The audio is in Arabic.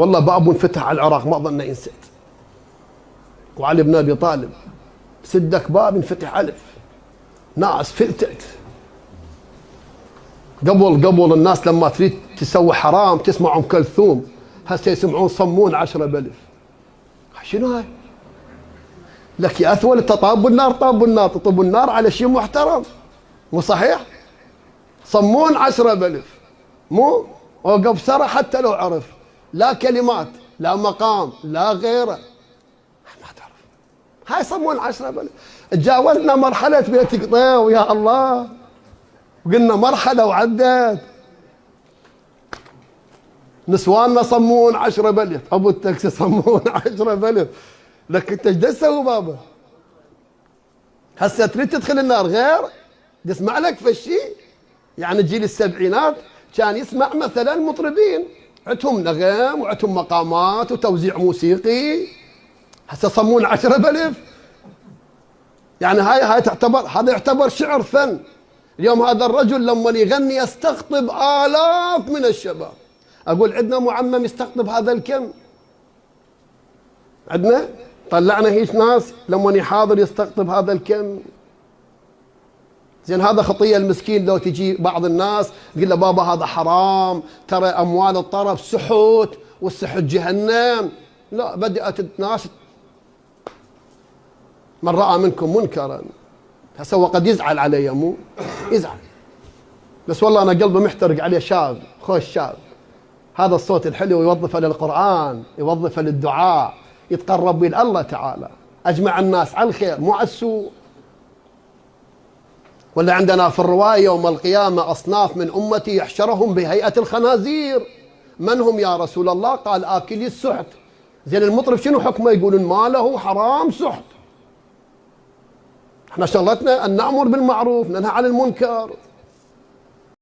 والله باب انفتح على العراق ما ظن ينسد، وعلي بن ابي طالب سدك باب انفتح الف، ناس فلتت. قبل الناس لما تريد تسوي حرام تسمع ام كلثوم، هسه يسمعون صمون 10 بلف. شنو هاي؟ لك يا اثول طاب النار، طاب النار، تطب النار على شيء محترم، مو صحيح؟ صمون 10 بلف، مو وقف سرى حتى لو عرف، لا كلمات لا مقام لا غيره، ما تعرف. هاي صمون 10 بلف. تجاوزنا مرحلة بيتك طيو يا الله، وقلنا مرحلة وعدت. نسواننا صمون 10 بلف، ابو التاكسي صمون 10 بلف. لك انت ايش تسوي بابا؟ هسه تريد تدخل النار غير تسمع لك في الشيء؟ يعني جيل السبعينات كان يسمع مثلا مطربين عندهم نغم وعندهم مقامات وتوزيع موسيقي. هسه صمون 10 بلف. يعني هاي تعتبر، هذا يعتبر شعر فن. اليوم هذا الرجل لما يغني يستقطب آلاف من الشباب. أقول عندنا معمم يستقطب هذا الكم؟ عندنا طلعنا هيك ناس لما يحاضر يستقطب هذا الكم. زين هذا خطية المسكين. لو تجي بعض الناس تقول له بابا هذا حرام، ترى أموال الطرف سحت، والسحت جهنم. لا، بدأت الناس من رأى منكم منكرا. هسه هو قد يزعل علي، مو يزعل، بس والله أنا قلبي محترق عليه. شاب خوش شاب، هذا الصوت الحلو يوظفه للقرآن، يوظفه للدعاء، يتقرب به الله تعالى، أجمع الناس على الخير مو على السوء. ولا عندنا في الرواية يوم القيامة أصناف من أمتي يحشرهم بهيئة الخنازير. من هم يا رسول الله؟ قال آكلي السحت. زين المطرب شنو حكمه؟ يقولون ما له حرام سحت. احنا شغلتنا أن نأمر بالمعروف ننهى عن المنكر.